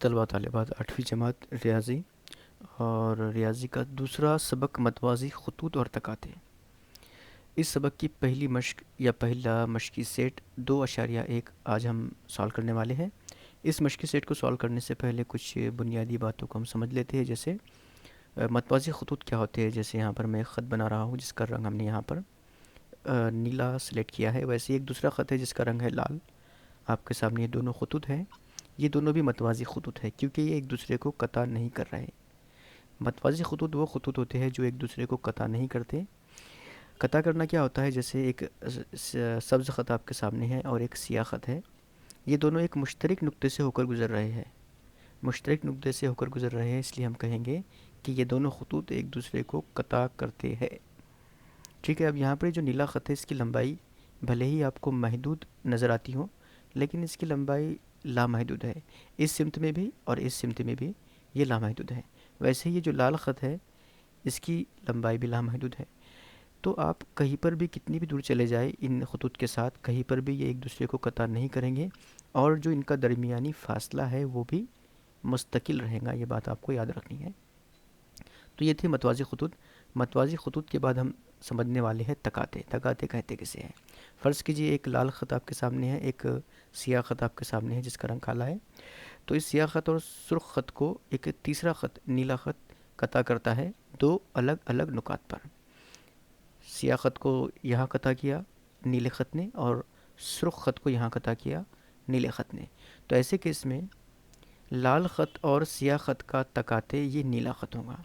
तलबा तालिबात 8वीं जमात रियाजी और रियाजी का दूसरा सबक मतवाज़ी ख़ुतूत और तकाते। इस सबक की पहली मश्क या पहला मश्की सेट 2.1 आज हम सॉल्व करने वाले हैं। इस मश्की सेट को सॉल्व करने से पहले कुछ बुनियादी बातों को हम समझ लेते हैं। जैसे मतवाज़ी ख़ुतूत क्या होते हैं। जैसे यहाँ पर मैं ख़त बना रहा हूँ जिसका रंग हमने यहाँ पर नीला सेलेक्ट किया है, वैसे एक दूसरा ख़त है जिसका रंग है लाल। आपके सामने ये दोनों ख़ुतूत हैं। ये दोनों भी मतवाज़ी ख़ुतूत है क्योंकि ये एक दूसरे को कता नहीं कर रहे। मतवाज़ी ख़ुतूत वो ख़ुतूत होते हैं जो एक दूसरे को कता नहीं करते। कता करना क्या होता है, जैसे एक सब्ज़ ख़त आपके सामने है और एक सियाह ख़त है। ये दोनों एक मुश्तरक नुक्ते से होकर गुज़र रहे हैं। मुश्तरक नुक्ते से होकर गुज़र रहे हैं, इसलिए हम कहेंगे कि ये दोनों ख़ुतूत एक दूसरे को कता करते हैं। ठीक है, अब यहाँ पर जो नीला ख़त है इसकी लंबाई भले ही आपको महदूद नज़र आती हो, लेकिन इसकी लंबाई लामहदूद है। इस सिमत में भी और इस सिमत में भी ये लामहदूद है। वैसे ही जो लाल ख़त है इसकी लंबाई भी लामहदूद है। तो आप कहीं पर भी कितनी भी दूर चले जाए इन ख़ुतूत के साथ, कहीं पर भी ये एक दूसरे को कता नहीं करेंगे और जो इनका दरमियानी फ़ासला है वो भी मुस्तकिल रहेगा। ये बात आपको याद रखनी है। तो ये थे मतवाज़ी ख़ुतूत। मतवाज़ी ख़ुतूत के बाद हम समझने वाले हैं तकाते। तकाते कहते किसे हैं। फ़र्ज़ कीजिए एक लाल ख़त आपके सामने है, एक सियाह ख़त आपके सामने है जिसका रंग काला है। तो इस सियाह ख़त और सुर्ख़ ख़त को एक तीसरा ख़त नीला ख़त कता करता है दो अलग अलग नुकात पर। सियाह ख़त को यहाँ कता किया नीले ख़त ने और सुर्ख़ ख़त को यहाँ कता किया नीले ख़त ने। तो ऐसे केस में लाल ख़त और सियाह ख़त का तकाते ये नीला ख़त होगा।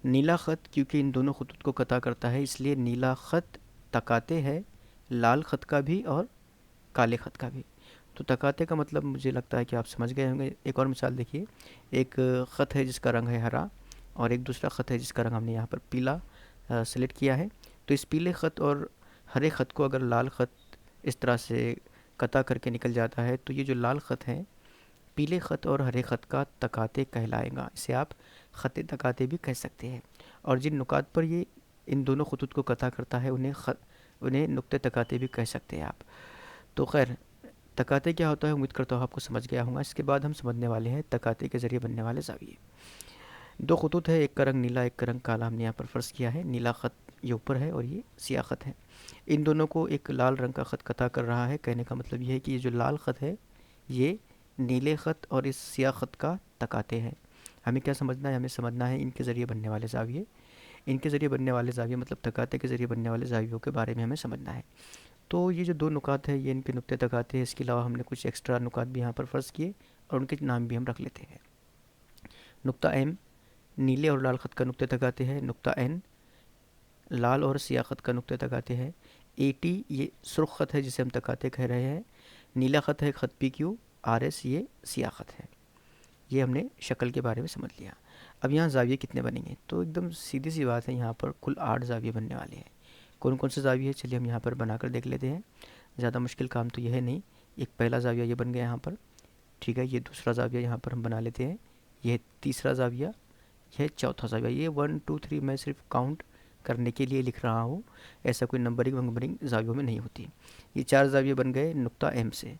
नीला ख़त क्योंकि इन दोनों ख़ुतूत को कता करता है, इसलिए नीला ख़त तकाते है लाल ख़त का भी और काले ख़त का भी। तो तकाते का मतलब मुझे लगता है कि आप समझ गए होंगे। एक और मिसाल देखिए, एक ख़त है जिसका रंग है हरा और एक दूसरा ख़त है जिसका रंग हमने यहाँ पर पीला सेलेक्ट किया है। तो इस पीले ख़त और हरे ख़त को अगर लाल ख़त इस तरह से कता करके निकल जाता है तो ये जो लाल ख़त है पीले ख़त और हरे ख़त का तकाते कहलाएगा। इसे आप ख़त तकाते भी कह सकते हैं। और जिन नुकात पर ये इन दोनों ख़ुतूत को कता करता है उन्हें नुक्ते तकाते भी कह सकते हैं आप। तो खैर, तकाते क्या होता है उम्मीद करता हूँ आपको समझ गया होगा। इसके बाद हम समझने वाले हैं तकाते के ज़रिए बनने वाले ज़ाविये। दो ख़ुतूत है, एक का रंग नीला एक का रंग काला हमने यहाँ पर फ़र्ज़ किया है। नीला ख़त ये ऊपर है और ये सियाह ख़त है। इन दोनों को एक लाल रंग का ख़त कता कर रहा है। कहने का मतलब ये है कि ये जो लाल ख़त है ये नीले ख़त और इस सियाह ख़त का तकाते हैं। हमें क्या समझना है, हमें समझना है इनके ज़रिए बनने वाले ज़ाविये। इनके ज़रिए बनने वाले ज़ाविये मतलब तकाते के ज़रिए बनने वाले ज़ावियों के बारे में हमें समझना है। तो ये जो दो नुकात है ये इनके नुक्ते तकाते हैं। इसके अलावा हमने कुछ एक्स्ट्रा नुकात भी यहाँ पर फ़र्ज़ किए और उनके नाम भी हम रख लेते हैं। नुक्ता एम नीले और लाल ख़त का नुक्ते तकाते हैं। नुक्ता एन लाल और सियाह ख़त का नुक्ते तकाते हैं। एटी ये सुर्ख़ ख़त है जिसे हम तकाते कह रहे हैं। नीला ख़त है ख़त पी क्यू। आर एस ये सियाह ख़त है। ये हमने शक्ल के बारे में समझ लिया। अब यहाँ ज़ाविये कितने बनेंगे, तो एकदम सीधी सी बात है, यहाँ पर कुल 8 ज़ाविये बनने वाले हैं। कौन कौन से ज़ाविये, चलिए हम यहाँ पर बनाकर देख लेते हैं। ज़्यादा मुश्किल काम तो यह है नहीं। एक पहला ज़ाविया ये बन गया यहाँ पर, ठीक है। ये दूसरा ज़ाविया यहाँ पर हम बना लेते हैं। यह तीसरा ज़ाविया, यह चौथा ज़ाविया। ये 1 2 3 मैं सिर्फ काउंट करने के लिए लिख रहा हूँ, ऐसा कोई नंबरिंग वंबरिंग ज़ावियों में नहीं होती। ये 4 ज़ाविये बन गए नुक्ता एम से,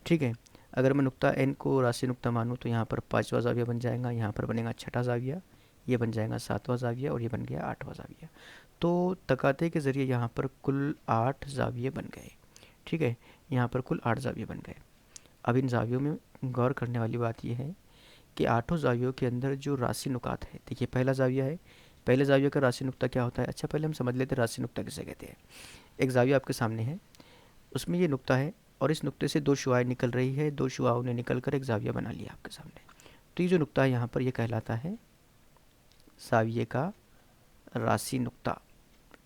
ठीक है। अगर मैं नुक्ता एन को राशि नुक्ता मानूँ तो यहाँ पर 5वां ज़ाविया बन जाएगा, यहाँ पर बनेगा 6ठा ज़ाविया, ये बन जाएगा 7वां ज़ाविया और ये बन गया 8वां ज़ाविया। तो तकाते के ज़रिए यहाँ पर कुल 8 ज़ाविये बन गए, ठीक है। यहाँ पर कुल 8 ज़ाविये बन गए। अब इन ज़ावियों में गौर करने वाली बात यह है कि 8 ज़ावियों के अंदर जो राशि नुकात है, देखिए पहला ज़ाविया है, पहले ज़ाविये का राशि नुक्ता क्या होता है। अच्छा, पहले हम समझ लेते हैं राशि नुक्ता किसे कहते हैं। एक ज़ाविया आपके सामने है, उसमें ये नुक्ता है और इस नुक्ते से 2 शुआएँ निकल रही है। 2 शुआओं ने निकल कर एक ज़ाविया बना लिया आपके सामने। तो ये जो नुक्ता है यहाँ पर ये कहलाता है ज़ाविये का राशि नुक्ता,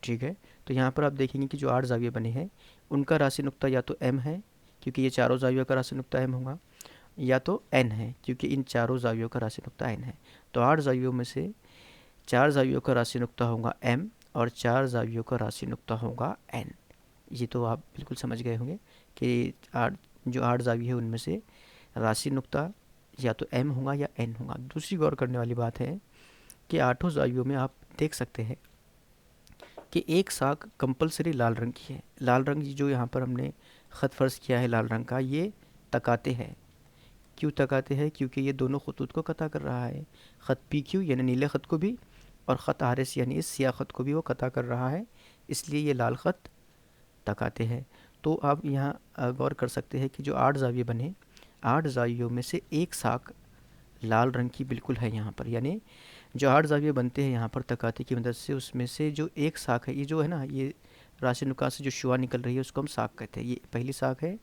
ठीक है। तो यहाँ पर आप देखेंगे कि जो 8 ज़ाविये बने हैं उनका राशि नुक्ता या तो एम है क्योंकि ये चारों ज़ावियों का राशि नुक्ता एम होगा, या तो एन है क्योंकि इन चारों ज़ावियों का राशि नुक्ता एन है। तो 8 ज़ावियों में से 4 ज़ावियों का राशि नुक्ता होगा एम और 4 ज़ावियों का राशि नुक्ता होगा एन। ये तो आप बिल्कुल समझ गए होंगे कि जो 8 ज़ाविये हैं उनमें से राशि नुक्ता या तो एम होगा या एन होगा। दूसरी गौर करने वाली बात है कि 8 ज़ावियों में आप देख सकते हैं कि एक साख कंपलसरी लाल रंग की है। लाल रंग जो यहाँ पर हमने ख़त फ़र्ज़ किया है लाल रंग का, ये तकाते हैं क्यों तकाते हैं? क्योंकि ये दोनों खतूत को कता कर रहा है। ख़त पी क्यू यानी नीले ख़त को भी, और ख़त आर एस यानी इस सियाह ख़त को भी वो कता कर रहा है, इसलिए ये लाल ख़त तकाते हैं। तो आप यहाँ गौर कर सकते हैं कि जो 8 ज़ाविये बने, 8 ज़ावियों में से एक साख लाल रंग की बिल्कुल है यहाँ पर, यानी जो 8 ज़ाविये बनते हैं यहाँ पर तकाते की मदद से, उसमें से जो एक साख है, ये जो है ना, ये राशि नुकात से जो शुआ निकल रही है उसको हम साख कहते हैं। ये पहली साख है,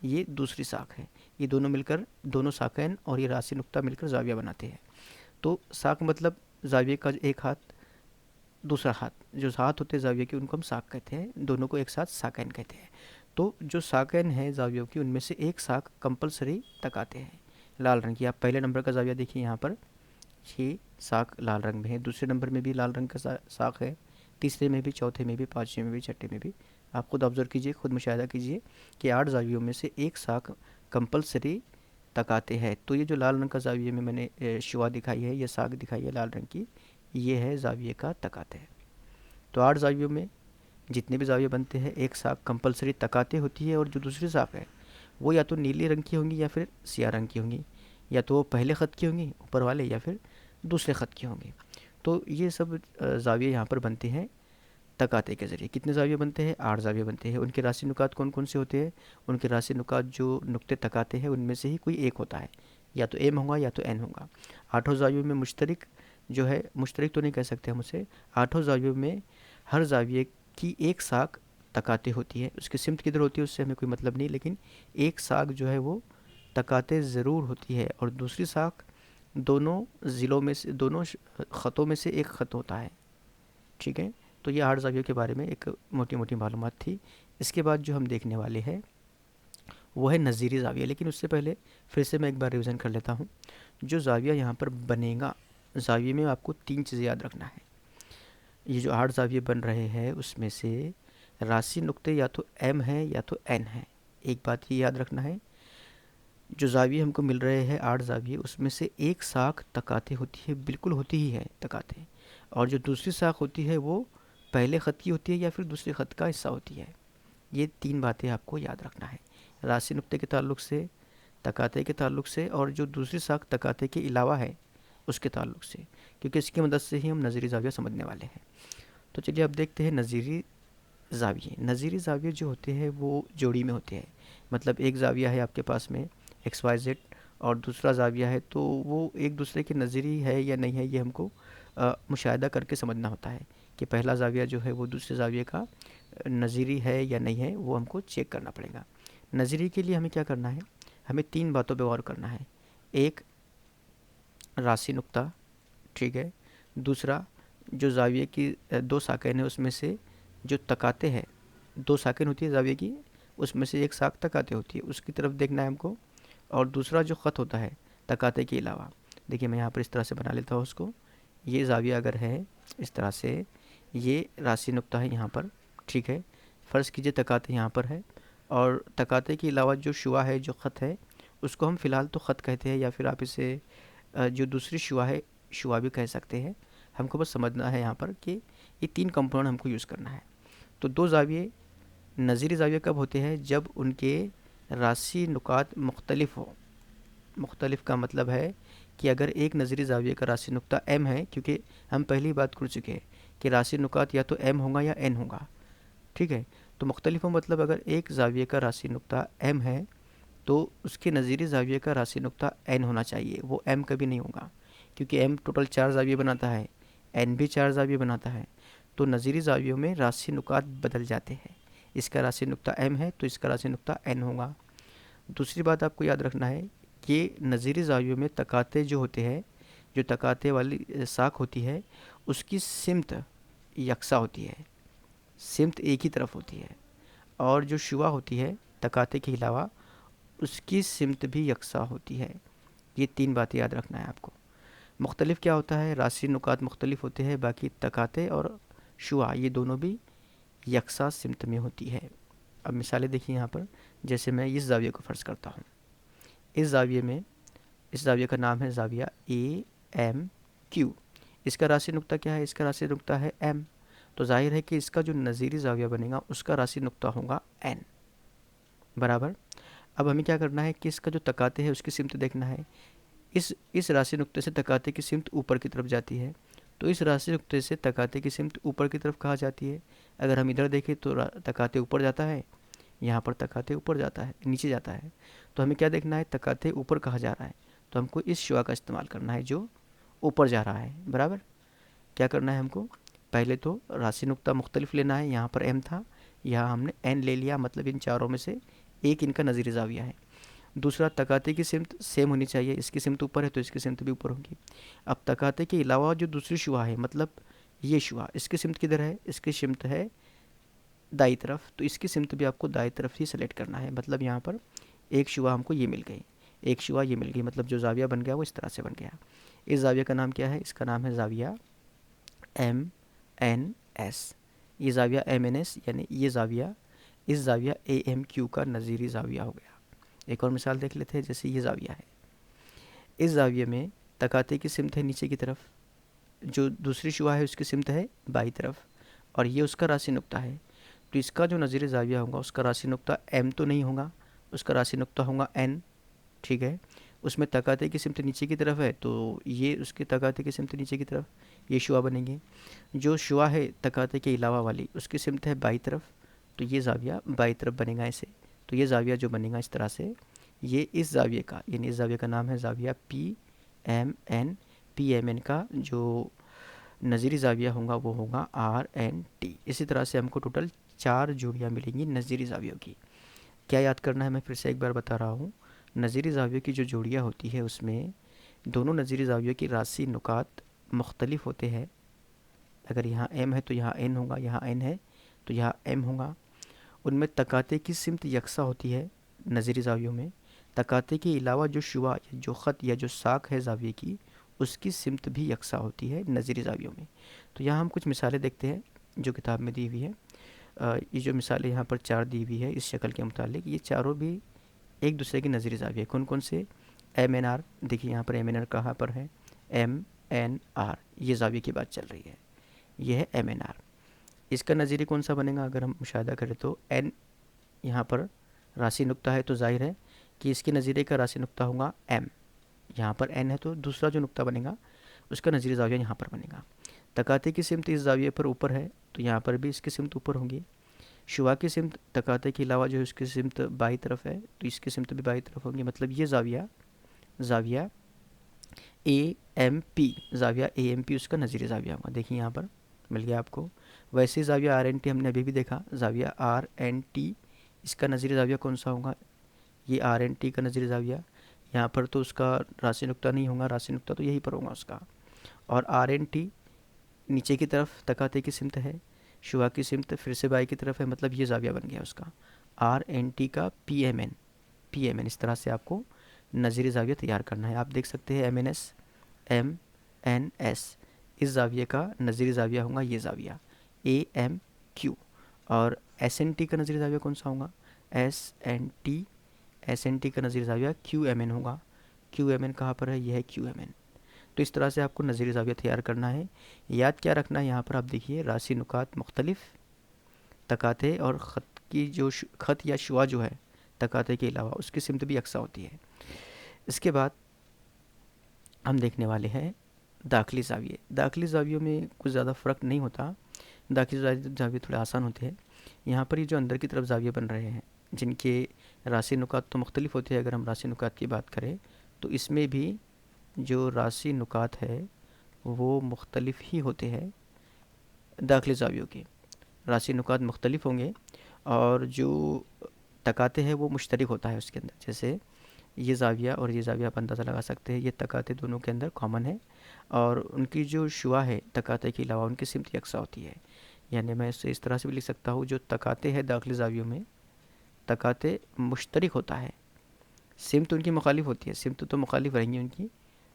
ये दूसरी साख है, ये दोनों मिलकर, दोनों साखैन और ये राशि नुक्ता मिलकर ज़ाविया बनाते हैं। तो साख मतलब ज़ाविये का एक हाथ, दूसरा हाथ, जो हाथ होते हैं ज़ाविये के उनको हम साख कहते हैं, दोनों को एक साथ साकैन कहते हैं। तो जो साकैन है ज़ावियों की, उनमें से एक साख कंपलसरी तकाते हैं लाल रंग की। आप पहले नंबर का ज़ाविया देखिए यहाँ पर, ये साख लाल रंग में है, दूसरे नंबर में भी लाल रंग का साख है, तीसरे में भी, चौथे में भी, पाँचवें में भी, छठे में भी। आप खुद ऑब्ज़र्व कीजिए, खुद मुशाहिदा कीजिए कि 8 ज़ावियों में से एक साख कंपलसरी तकाते हैं। तो ये जो लाल रंग का ज़ाविये में मैंने शुआ दिखाई है, ये साख दिखाई है लाल रंग की, ये है ज़ाविये का तकाते हैं। तो 8 ज़ावियों में जितने भी ज़ाविये बनते हैं, एक साख कंपलसरी तकाते होती है, और जो दूसरी साख है वो या तो नीले रंग की होंगी या फिर सियाह रंग की होंगी, या तो वो पहले ख़त की होंगी ऊपर वाले, या फिर दूसरे ख़त की होंगी। तो ये सब ज़ाविये यहाँ पर बनते हैं तकाते के ज़रिए। कितने ज़ाविये बनते हैं? 8 ज़ाविये बनते हैं। उनके राशि नुकात कौन कौन से होते हैं? उनके राशि नुकात जो नुक्ते तकाते हैं उनमें से ही कोई एक होता है, या तो एम होगा या तो एन होगा। 8 ज़ावियों में मुश्तरक जो है, मुश्तरक तो नहीं कह सकते हम उसे, 8 ज़ावियों में हर ज़ाविये की एक साख तकाते होती है। उसकी सिमत किधर होती है उससे हमें कोई मतलब नहीं, लेकिन एक साख जो है वो तकाते ज़रूर होती है, और दूसरी साख दोनों ज़िलों में से, दोनों ख़तों में से एक ख़त होता है। ठीक है, तो ये 8 ज़ावियों के बारे में एक मोटी मोटी मालूमात थी। इसके बाद जो हम देखने वाले हैं वो है नज़ीरी ज़ाविया। लेकिन उससे पहले फिर से मैं एक बार रिवीजन कर लेता हूँ। जो ज़ाविया यहाँ पर बनेगा, ज़ाविये में आपको 3 चीज़ें याद रखना है। ये जो 8 ज़ाविये बन रहे हैं उसमें से राशि नुक्ते या तो एम है या तो एन है। एक बात ये याद रखना है, जो ज़ाविये हमको मिल रहे हैं 8 ज़ाविये, उसमें से एक साख तकाते होती है, बिल्कुल होती ही है तकाते, और जो दूसरी साख होती है वो पहले ख़त की होती है या फिर दूसरे ख़त का हिस्सा होती है। ये 3 बातें आपको याद रखना है, राशि नुक्ते के ताल्लुक़ से, तकाते के ताल्लुक़ से, और जो दूसरी साख तकाते के अलावा है उसके ताल्लुक़ से, क्योंकि इसकी मदद से ही हम नज़ीरी ज़ाविया समझने वाले हैं। तो चलिए अब देखते हैं नज़ीरी ज़ाविये। नज़ीरी ज़ाविये जो होते हैं वो जोड़ी में होते हैं, मतलब एक ज़ाविया है आपके पास में XYZ, और दूसरा ज़ाविया है, तो वो एक दूसरे के नज़ीरी है या नहीं है, ये हमको मुशाहिदा करके समझना होता है कि पहला ज़ाविया जो है वो दूसरे ज़ाविये का नज़ीरी है या नहीं है, वो हमको चेक करना पड़ेगा। नज़ीरी के लिए हमें क्या करना है? हमें 3 बातों पे गौर करना है। एक, राशि नुक्ता, ठीक है। दूसरा, जो ज़ाविये की 2 साकैन है उसमें से जो तकाते हैं, 2 साकैन होती है ज़ाविये की, उसमें से एक साख तकाते होती है, उसकी तरफ देखना है हमको। और दूसरा जो ख़त होता है तकाते के अलावा, देखिए मैं यहाँ पर इस तरह से बना लेता हूँ उसको। ये ज़ाविया अगर है इस तरह से, ये राशि नुक्ता है यहाँ पर, ठीक है। फ़र्ज़ कीजिए तकाते यहाँ पर है, और तकाते के अलावा जो शुआ है, जो ख़त है, उसको हम फ़िलहाल तो ख़त कहते हैं, या फिर आप इसे जो दूसरी शुआ है शुआ भी कह सकते हैं। हमको बस समझना है यहाँ पर कि ये 3 कंपोनेंट हमको यूज़ करना है। तो 2 ज़ाविये नज़ीरी ज़ाविये कब होते हैं? जब उनके राशि नुकात मुख्तलिफ हो। मुख्तलिफ का मतलब है कि अगर एक नज़ीरी ज़ाविये का राशि नुक्ता एम है, क्योंकि हम पहली बात कर चुके हैं कि राशि नुकात या तो एम होगा या एन होगा, ठीक है। तो मुख्तलिफ हो मतलब अगर एक ज़ाविये का राशि नुक्ता एम है तो उसके नज़ीरी ज़ाविये का राशि नुक्ता एन होना चाहिए, वो एम कभी नहीं होगा, क्योंकि एम टोटल 4 ज़ाविये बनाता है, एन भी 4 ज़ाविये बनाता है। तो नज़ीरी ज़ावियों में राशि नुकात बदल जाते हैं, इसका राशि नुक्ता एम है तो इसका राशि नुक्ता एन होगा। दूसरी बात आपको याद रखना है कि नज़ीरी ज़ावियों में तकाते जो होते हैं, जो तकाते वाली साख होती है, उसकी सिमत यकसा होती है, सिमत एक ही तरफ होती है, और जो शुआ होती है तकाते के अलावा, उसकी सिमत भी यकसा होती है। ये 3 बातें याद रखना है आपको। मुख्तलिफ क्या होता है? राशि नुकात मुख्तलिफ होते हैं, बाकी तकाते और शुआ ये दोनों भी यकसा सिमत में होती है। अब मिसालें देखिए यहाँ पर, जैसे मैं इस ज़ाविये को फ़र्ज़ करता हूँ। इस ज़ाविये में, इस ज़ाविये का नाम है ज़ाविया AMQ। इसका राशि नुक्ता क्या है? इसका राशि नुक्ता है M। तो जाहिर है कि इसका जो नज़ीरी ज़ाविया बनेगा उसका राशि नुक्ता होगा N, बराबर। अब हमें क्या करना है कि इसका जो तकाते है उसकी सिमत देखना है। इस राशि नुक्ते से तकाते की सिमत ऊपर की तरफ जाती है, तो इस राशि नुक्ते से तकाते की सिमत ऊपर की तरफ कहाँ जाती है? अगर हम इधर देखें तो तकाते ऊपर जाता है, यहाँ पर तकाते ऊपर जाता है, नीचे जाता है। तो हमें क्या देखना है? तकाते ऊपर कहाँ जा रहा है, तो हमको इस शुआ का इस्तेमाल करना है जो ऊपर जा रहा है। बराबर, क्या करना है हमको? पहले तो राशि नुक्ता मुख्तलिफ लेना है। यहाँ पर एम था, यहाँ हमने एन ले लिया, मतलब इन चारों में से एक इनका नज़ीर ज़ाविया है। दूसरा, तकाते की सिमत सेम होनी चाहिए, इसकी सिमत ऊपर है तो इसकी सिमत भी ऊपर होगी। अब तकाते के अलावा जो दूसरी शुआ है, मतलब ये शुआ, इसकी सिमत किधर है? इसकी सिमत है दाई तरफ, तो इसकी सिमत भी आपको दाई तरफ ही सेलेक्ट करना है। मतलब यहाँ पर एक शुआ हमको ये मिल गई, एक शुआ ये मिल गई, मतलब जो ज़ाविया बन गया वो इस तरह से बन गया। इस ज़ाविया का नाम क्या है? इसका नाम है ज़ाविया एम एन एस। ये ज़ाविया एम एन एस, यानी ये ज़ाविया इस ज़ाविया ए एम क्यू का नज़ीरी ज़ाविया हो गया। एक और मिसाल देख लेते हैं। जैसे ये ज़ाविया है, इस ज़ाविये में तकाते की सिमत है नीचे की तरफ, जो दूसरी शुआ है उसकी सिमत है बाई तरफ, और ये उसका राशि नुक्ता है। तो इसका जो नज़ीर ज़ाविया होगा उसका राशि नुक्ता एम तो नहीं होगा, उसका राशि नुक्ता होगा एन। ठीक है, उसमें तकाते की सिमत नीचे की तरफ है, तो ये उसके तकाते की सिमत नीचे की तरफ, ये शुआ बनेंगे। जो शुआ है तकाते के अलावा वाली, उसकी सिमत है बाई तरफ, तो ये ज़ाविया बाई तरफ बनेगा ऐसे। तो ये ज़ाविया जो बनेगा इस तरह से, ये इस ज़ाविये का, यानी इस ज़ाविये का नाम है ज़ाविया P M N. P M N का जो नज़ीरी ज़ाविया होगा वो होगा आर एन टी। इसी तरह से हमको टोटल 4 जोड़ियाँ मिलेंगी नज़ीरी ज़ावियों की। क्या याद करना है? मैं फिर से एक बार बता रहा हूँ। नज़ीरी ज़ावियों की जो जोड़ियाँ होती है उसमें दोनों नज़ीरी ज़ावियों की राशि नुकात मुख्तलिफ होते हैं। अगर यहाँ एम है तो यहाँ एन होगा, यहाँ एन है तो यहाँ एम होगा। उनमें तकाते की सिमत यकसा होती है नज़ीरी ज़ावियों में। तकाते के अलावा जो शुआ या जो ख़त या जो साख है ज़ाविये की, उसकी सिमत भी यकसा होती है नज़ीरी ज़ावियों में। तो यहाँ हम कुछ मिसालें देखते हैं जो किताब में दी हुई है। ये जो मिसालें यहाँ पर 4 दी हुई है इस शक्ल के मुतालिक, ये चारों भी एक दूसरे की नज़ीरी ज़ाविया। कौन कौन से? एम एन आर, देखिए यहाँ पर एम एन आर कहाँ पर है? एम एन आर, ये ज़ाविये की बात चल रही है, ये है एम एन आर। इसका नज़ीरी कौन सा बनेगा? अगर हम मुशाहिदा करें तो एन यहाँ पर राशि नुक्ता है, तो जाहिर है कि इसके नज़ीरे का राशि नुक्ता होगा एम। यहाँ पर एन है तो दूसरा जो नुक्ता बनेगा उसका नज़ीरी ज़ाविया यहाँ पर बनेगा। तकाते की सिमत इस ज़ाविये पर ऊपर है, तो यहाँ पर भी इसकी सिमत ऊपर होगी। शुआ की सिमत तकाते के अलावा जो है उसकी सिमत बाई तरफ है, तो इसकी सिमत भी बाई तरफ होगी। मतलब ये ज़ाविया ज़ाविया ए एम पी, ज़ाविया ए एम पी उसका नज़ीरी ज़ाविया होगा। देखिए यहाँ पर मिल गया आपको। वैसे ही ज़ाविया आर एन टी हमने अभी भी देखा, ज़ाविया आर एन टी, इसका नज़ीरी ज़ाविया कौन सा होगा? ये आर एन टी का नज़ीरी ज़ाविया। यहाँ पर तो उसका राशि नुक्ता नहीं होगा, राशि नुक्ता तो यहीं पर होगा उसका। और आर एन टी नीचे की तरफ तकाते की सिमत है, शुआ की सिमत फिर से बाई की तरफ है, मतलब ये ज़ाविया बन गया उसका आर एन टी का P M N. P M N, इस तरह से आपको नज़ीरी ज़ाविया तैयार करना है। आप देख सकते हैं M N S, M N S, इस ज़ाविये का नज़ीरी ज़ाविया होगा ये ज़ाविया ए एम क्यू। और एस एन टी का नज़ीरी ज़ाविया कौन सा होगा? S N T, S N T का नज़ीरी ज़ाविया क्यू एम एन होगा। क्यू एम एन कहाँ पर है? यह है क्यू एम एन। तो इस तरह से आपको नज़ीरी ज़ाविया तैयार करना है। याद क्या रखना है? यहाँ पर आप देखिए राशि नुकात मुख्तलिफ, तकाते और ख़त की जो ख़त या शुआ जो है तकाते के अलावा उसकी सिमत भी यकसा होती है। इसके बाद हम देखने वाले हैं दाखिली ज़ाविये। दाखिली ज़ावियों में कुछ ज़्यादा फ़र्क नहीं होता, दाखिली ज़ाविये थोड़े आसान होते हैं। यहाँ पर ये जो अंदर की तरफ ज़ाविये बन रहे हैं जिनके राशि नुकात तो मुख्तलिफ होते हैं, अगर हम राशि नुकात की बात करें तो इसमें भी जो राशि नुकात है वो मुख्तलिफ ही होते हैं। दाखिली ज़ावियों के राशि नुकात मुख्तलिफ होंगे और जो तकाते हैं वो मुश्तरक होता है उसके अंदर। जैसे ये ज़ाविया और ये ज़ाविया आप अंदाज़ा लगा सकते हैं, ये तकाते दोनों के अंदर कॉमन है और उनकी जो शुआ है तकाते के अलावा उनकी सिमत यकसा होती है। यानी मैं इसे इस तरह से भी लिख सकता हूँ, जो तकाते हैं दाखिली ज़ावियों में, तकाते मुश्तरक होता है, सिमत उनकी मुखालिफ होती है। सिमत तो मुखालिफ रहेंगी, उनकी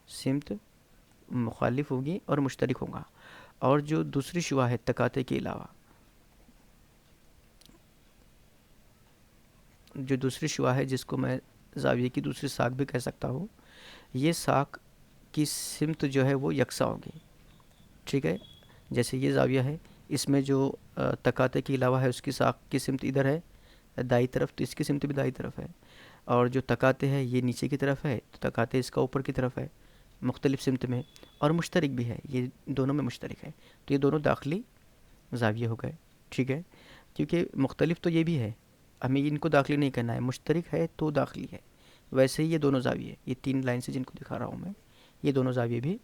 सिमत मुखालिफ होगी और मुश्तरक होगा। और जो दूसरी शुआ है तकाते के अलावा, जो दूसरी शुआ है जिसको मैं ज़ाविये की दूसरी साख भी कह सकता हूँ, ये साख की सिमत जो है वो यकसा होगी। ठीक है, जैसे ये ज़ाविया है, इसमें जो तकाते के अलावा है उसकी साख की सिमत इधर है दाई तरफ, तो इसकी सिमत भी दाई तरफ है। और जो तकाते हैं ये नीचे की तरफ है, तो तकाते इसका ऊपर की तरफ है, मुख्तलिफ सिमत में, और मुश्तरक भी है, ये दोनों में मुश्तरक है। तो ये दोनों दाखिली ज़ाविये हो गए, ठीक है। क्योंकि मुख्तलिफ तो ये भी है, हमें इनको दाखिली नहीं करना है, मुश्तरक है तो दाखिली है। वैसे ही ये दोनों ज़ाविये, ये 3 लाइन से जिनको दिखा रहा हूँ मैं, ये दोनों ज़ाविये भी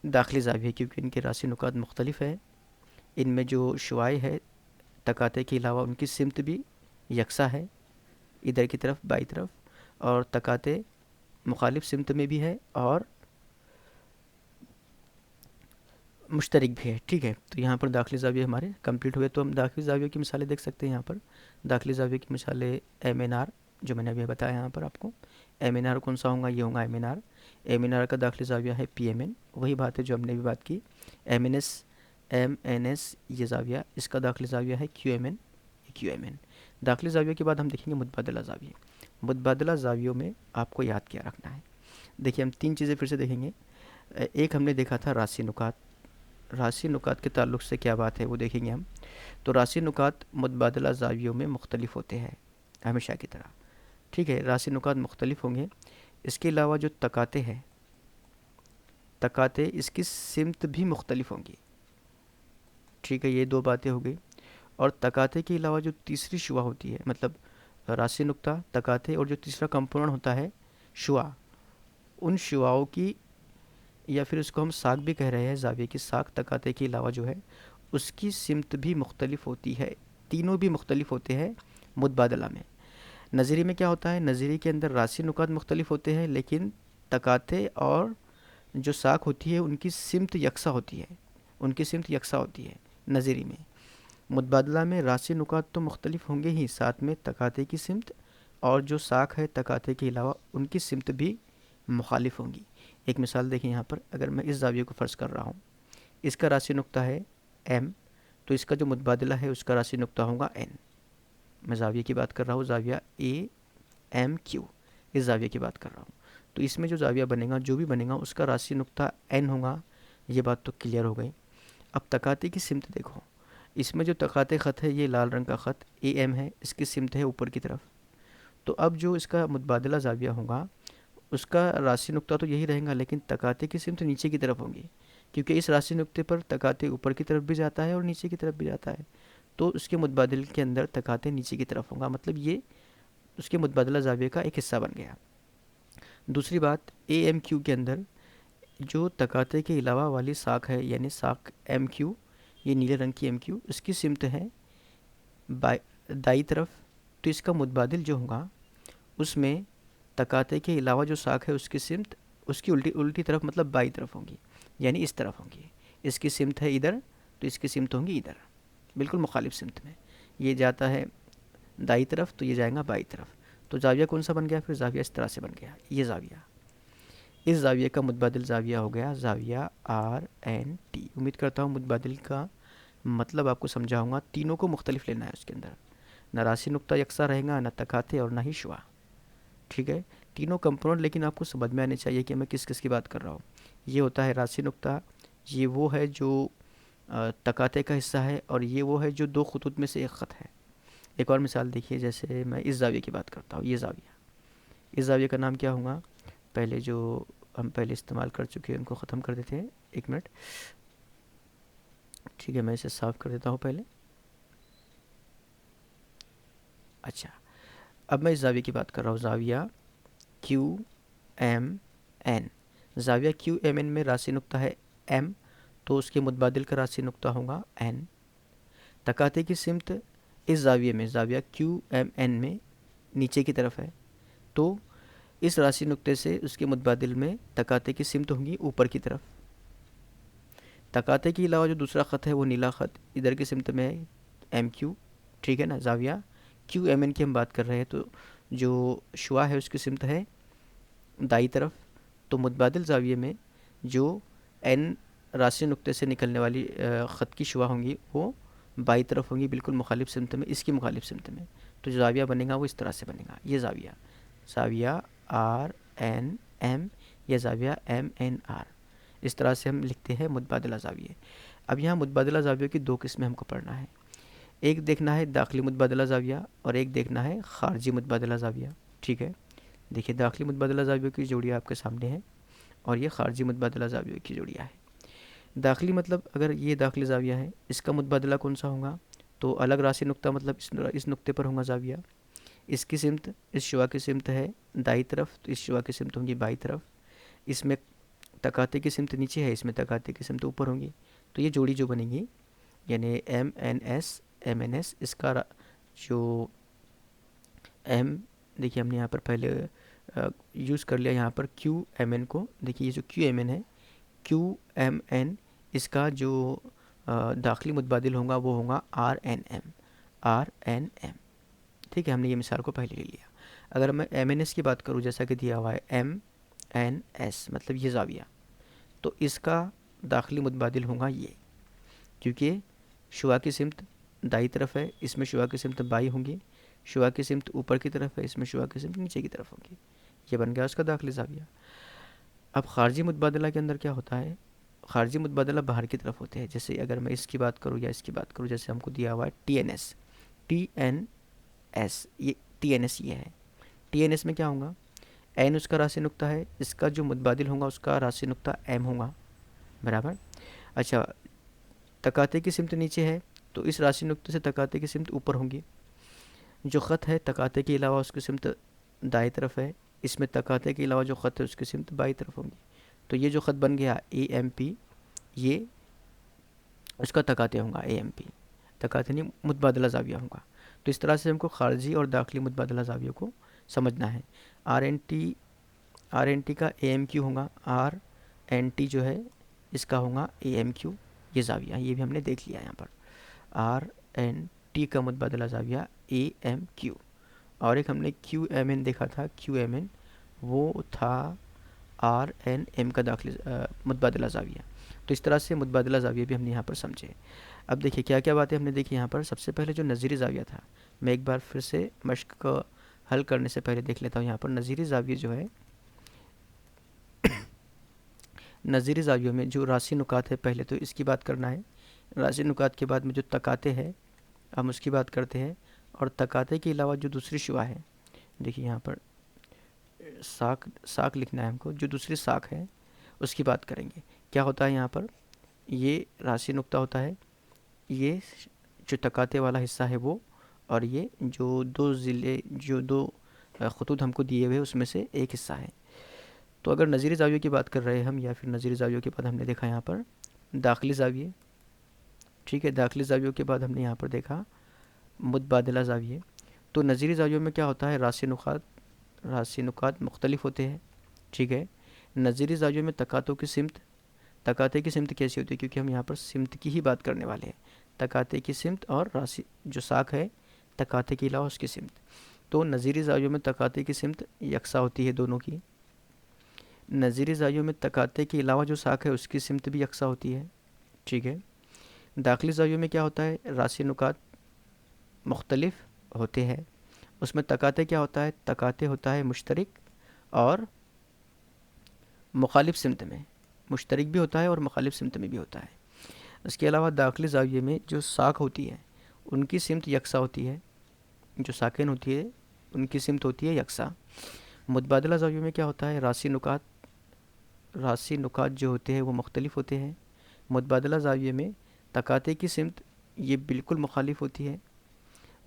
दाखिली ज़ाविये, क्योंकि इनके रासी नुकात मुख्तलिफ है। इनमें जो शुआए है तकाते के अलावा उनकी सिमत भी यकसा है, इधर की तरफ बाई तरफ, और तकाते मुखालिफ सिमत में भी है और मुश्तरक भी है, ठीक है। तो यहाँ पर दाखिली ज़ाविये हमारे कंप्लीट हुए। तो हम दाखिली ज़ावियों की मिसालें देख सकते हैं यहाँ पर। दाखिली ज़ाविये की मिसालें एम एन आर, जो मैंने अभी बताया यहाँ पर आपको। एम एन आर कौन सा होगा, ये होगा M N R. M N R का दाखिली ज़ाविया है पी एम एन, वही बात है जो हमने भी बात की। M N S, M N S ये ज़ाविया, इसका दाखिली ज़ाविया है Q M N, Q M N. दाखिली ज़ावियों के बाद हम देखेंगे मुतबादला ज़ाविये। मुतबादला ज़ावियों में आपको याद क्या रखना है, देखिए हम 3 चीज़ें फिर से देखेंगे। एक हमने देखा था रासी नुकात, रासी नुकात के ताल्लुक़ से क्या बात है वो देखेंगे हम। तो रासी नुकात मुतबादला ज़ावियों में मुख्तलिफ होते हैं हमेशा की तरह, ठीक है। रासी नुकात मुख्तलिफ होंगे। इसके अलावा जो तकाते हैं, तकाते इसकी सिमत भी मुख्तलिफ होंगी, ठीक है। ये 2 बातें हो गई। और तकाते के अलावा जो तीसरी शुआ होती है, मतलब रासी नुक्ता, तकाते, और जो तीसरा कंपोनेंट होता है शुआ, उन शुआओं की, या फिर उसको हम साख भी कह रहे हैं, ज़ाविये की साख, तकाते के अलावा जो है उसकी सिमत भी मुख्तलिफ होती है। तीनों भी मुख्तलिफ होते हैं मुतबादला में। नज़ीरी में क्या होता है, नज़ीरी के अंदर रासी नुकात मुख्तलिफ होते हैं, लेकिन तकाते और जो साख होती है उनकी सिमत यकसा होती है, उनकी सिमत यकसा होती है नज़ीरी में। मुतबादला में रासी नुकात तो मुख्तलिफ होंगे ही, साथ में तकाते की सिमत और जो साख है तकाते के अलावा उनकी सिमत भी मुखालिफ होंगी। एक मिसाल देखें यहाँ पर, अगर मैं इस ज़ाविये को फ़र्ज़ कर रहा हूँ, इसका रासी नुक्ता है एम, तो इसका जो मुतबादला है उसका रासी नुक्ता होगा एन। मैं ज़ाविये की बात कर रहा हूँ, ज़ाविया ए एम क्यू, इस ज़ाविये की बात कर रहा हूँ। तो इसमें जो ज़ाविया बनेगा, जो भी बनेगा, उसका रासी नुक्ता एन होगा। ये बात तो क्लियर हो गई। अब तकाते की सिमत देखो, इसमें जो तकाते ख़त है, ये लाल रंग का ख़त ए एम है, इसकी सिमत है ऊपर की तरफ। तो अब जो इसका मुतबादला ज़ाविया होगा उसका रासी नुक्ता तो यही रहेगा, लेकिन तकाते की सिमत नीचे की तरफ होंगी, क्योंकि इस रासी नुक्ते पर तकाते ऊपर की तरफ भी जाता है और नीचे की तरफ भी जाता है। तो उसके मुतबादिल के अंदर तकाते नीचे की तरफ होगा, मतलब ये उसके मुतबादला ज़ाविये का एक हिस्सा बन गया। दूसरी बात, ए एम क्यू के अंदर जो तकाते के अलावा वाली साख है, यानी साख एम क्यू, ये नीले रंग की एम क्यू, इसकी सिमत है दाई तरफ। तो इसका मुतबादिल जो होगा उसमें तकाते के अलावा जो साख है उसकी सिमत उसकी उल्टी उल्टी तरफ, मतलब बाई तरफ होंगी, यानी इस तरफ होंगी। इसकी सिमत है इधर, तो इसकी सिमत होंगी इधर, बिल्कुल मुखालिफ सिमत में। ये जाता है दाई तरफ, तो ये जाएगा बाई तरफ। तो ज़ाविया कौन सा बन गया, फिर ज़ाविया इस तरह से बन गया, ये ज़ाविया। इस ज़ाविये का मुतबादिल ज़ाविया हो गया ज़ाविया आर एन टी। उम्मीद करता हूँ मुतबादिल का मतलब आपको समझाऊँगा। तीनों को मुख्तलिफ लेना है उसके अंदर, न रासी नुक्ता यकसा रहेगा, न तकाते और ना ही शुआ, ठीक है। तीनों कंपोनेंट लेकिन आपको समझ में आने चाहिए कि मैं किस किस की बात कर रहा हूँ। ये होता है रासी नुक्ता, ये वो है जो तकाते का हिस्सा है, और ये वो है जो 2 खतूत में से एक ख़त है। एक और मिसाल देखिए, जैसे मैं इस ज़ाविये की बात करता हूँ, ये ज़ाविया, इस ज़ाविये का नाम क्या होगा, पहले जो हम पहले इस्तेमाल कर चुके हैं उनको ख़त्म कर देते हैं, 1 मिनट, ठीक है। मैं इसे साफ़ कर देता हूँ पहले। अच्छा, अब मैं इस ज़ाविये की बात कर रहा हूँ, ज़ाविया क्यू एम एन। ज़ाविया क्यू एम एन में रासी नुक्ता है एम, तो उसके मुतबादिल का रासी नुक्ता होगा एन। तकाते की सिमत इस ज़ाविये में, ज़ाविया क्यू एम एन में नीचे की तरफ है, तो इस रासी नुक्ते से उसके मुतबादिल में तकाते की सिमत होंगी ऊपर की तरफ। तकाते के अलावा जो दूसरा ख़त है वो नीला ख़त इधर की सिमत में है एम क्यू, ठीक है ना। ज़ाविया क्यू एम एन की हम बात कर रहे हैं, तो जो शुआ है उसकी सिमत है दाई तरफ। तो मुतबादिल ज़ाविये में जो एन रासी नुक्ते से निकलने वाली ख़त की शुआ होंगी वो बाई तरफ होंगी, बिल्कुल मुखालिफ सिमत में, इसकी मुखालिफ सिमत में। तो जो ज़ाविया बनेगा वो इस तरह से बनेगा, ये ज़ाविया, ज़ाविया आर एन एम, या ज़ाविया एम एन आर। इस तरह से हम लिखते हैं मुतबादला ज़ाविये। अब यहाँ मुतबादला ज़ावियों की 2 किस्में हमको पढ़ना है। एक देखना है दाखिली मुतबादला ज़ाविया, और एक देखना है ख़ारजी मुतबादला ज़ाविया। ठीक है। देखिए दाखिली मुतबादला ज़ावियों की जोड़ियाँ आपके सामने है और ये ख़ारजी मुतबादला ज़ावियों की जोड़ियाँ है। दाखिली मतलब अगर ये दाखिली ज़ाविया है, इसका मुतबादला कौन सा होगा, तो अलग राशि नुक्ता मतलब इस नुक्ते पर होगा ज़ाविया। इसकी सिमत इस शुआ की सिमत है दाई तरफ, तो इस शुआ की सिमत होंगी बाई तरफ। इसमें तकाते की सिमत नीचे है, इसमें तकाते की सिमत ऊपर होंगी। तो ये जोड़ी जो बनेगी यानी M N S M N S, इसका जो एम, देखिए हमने यहाँ पर पहले यूज़ कर लिया यहाँ पर क्यू एम एन को। देखिए ये जो क्यू एम एन है, क्यू एम एन, इसका जो दाखिली मुतबादिल होगा वो होगा R N M, R N M. ठीक है, हमने ये मिसाल को पहले ले लिया। अगर मैं एम एन एस की बात करूँ जैसा कि दिया हुआ है एम एन एस मतलब ये ज़ाविया, तो इसका दाखिली मुतबादिल होगा ये, क्योंकि शुआ की सिमत दाई तरफ है, इसमें शुआ की सिमत बाई होंगी। शुआ की सिमत ऊपर की तरफ है, इसमें शुआ की सिमत नीचे की तरफ होगी। ये बन गया उसका दाखिली ज़ाविया। अब ख़ारजी मुतबादला के अंदर क्या होता है, ख़ारजी मुतबादला बाहर की तरफ होते हैं। जैसे अगर मैं इसकी बात करूँ या इसकी बात करूँ, जैसे हमको दिया हुआ है T N S, T N S, ये टी एन एस ये है। टी एन एस में क्या होगा, एन उसका राशि नुक्ता है, इसका जो मुतबादिल होगा उसका राशि नुक्ता एम होगा, बराबर। अच्छा, तकाते की सिमत नीचे है, तो इस राशि नुक्ते से तकाते की सिमत ऊपर होंगी। जो ख़त है तकाते के अलावा उसकी सिमत दाएं तरफ है, इसमें तकाते के अलावा जो ख़त है उसकी सिमत बाई तरफ होंगी। तो ये जो ख़त बन गया ए एम पी, ये उसका तकाते होगा ए एम पी, तकाते नहीं मुतबादला ज़ाविया होगा। तो इस तरह से हमको ख़ारजी और दाखिली मुतबादला ज़ावियों को समझना है। आर एन टी का ए एम क्यू होगा, आर एन टी जो है इसका होगा ए एम क्यू, ये ज़ाविया ये भी हमने देख लिया यहाँ पर। आर एन टी का मुतबादला ज़ाविया ए एम क्यू, और एक हमने क्यू एम एन देखा था, क्यू एम एन वो था आर एन एम का दाखिली मुतबादला ज़ाविया। तो इस तरह से मुतबादला ज़ाविया भी हमने यहाँ पर समझे। अब देखिए क्या क्या बातें हमने देखी यहाँ पर। सबसे पहले जो नज़ीरी ज़ाविया था, मैं एक बार फिर से मश्क को हल करने से पहले देख लेता हूँ। यहाँ पर नज़ीरी ज़ाविया जो है, नज़ीरी ज़ावियों में जो राशि नुकात है, पहले तो इसकी बात करना है। राशि नुकात के बाद में जो तकाते हैं हम उसकी बात करते हैं, और तकाते के अलावा जो दूसरी शुआ है, देखिए यहाँ पर साख साख लिखना है हमको, जो दूसरी साख है उसकी बात करेंगे। क्या होता है यहाँ पर, ये राशि नुक्ता होता है, ये जो तकाते वाला हिस्सा है वो, और ये जो दो ज़िले जो दो खतूत हमको दिए हुए उसमें से एक हिस्सा है। तो अगर नज़ीरी ज़ाविये की बात कर रहे हैं हम, या फिर नज़ीरी ज़ावियों के बाद हमने देखा यहाँ पर दाखिली ज़ाविये। ठीक है, दाखिली ज़ावियों के बाद हमने यहाँ पर देखा मुतबादला ज़ाविये। तो नज़ीरी ज़ावियों में क्या होता है, राशि नुकात मुख्तलिफ होते हैं। ठीक है, नज़ीरी ज़ावियों में तकातों की सिमत, तकाते की सिमत कैसी होती है, क्योंकि हम यहाँ पर सिमत की ही बात करने वाले हैं। तकाते की सिमत और राशि जो साख है तकाते के अलावा उसकी सिमत। तो नज़ीरी ज़ावियों में तकाते की सिमत यकसा होती है दोनों की। नज़ीरी ज़ावियों में तकाते के अलावा जो साख है उसकी सिमत भी यकसा होती है। ठीक है, दाखिली ज़ावियों में क्या होता है, राशि नुकात मुख्तलिफ होते हैं। उसमें तकाते क्या होता है, तकाते होता है मुश्तरक और मुखालिफ सिमत में, मुश्तरक भी होता है और मुखालिफ सिमत में भी होता है। इसके अलावा दाखिली ज़ाविये में जो साख होती है उनकी सिमत यकसा होती है, जो साकिन होती है उनकी सिमत होती है यकसा। मुतबादला ज़ाविये में क्या होता है, राशि नुकात जो होते हैं वो मुख्तलिफ होते हैं। मुतबादला ज़ाविये में तकाते की सिमत ये बिल्कुल मुखालिफ होती है।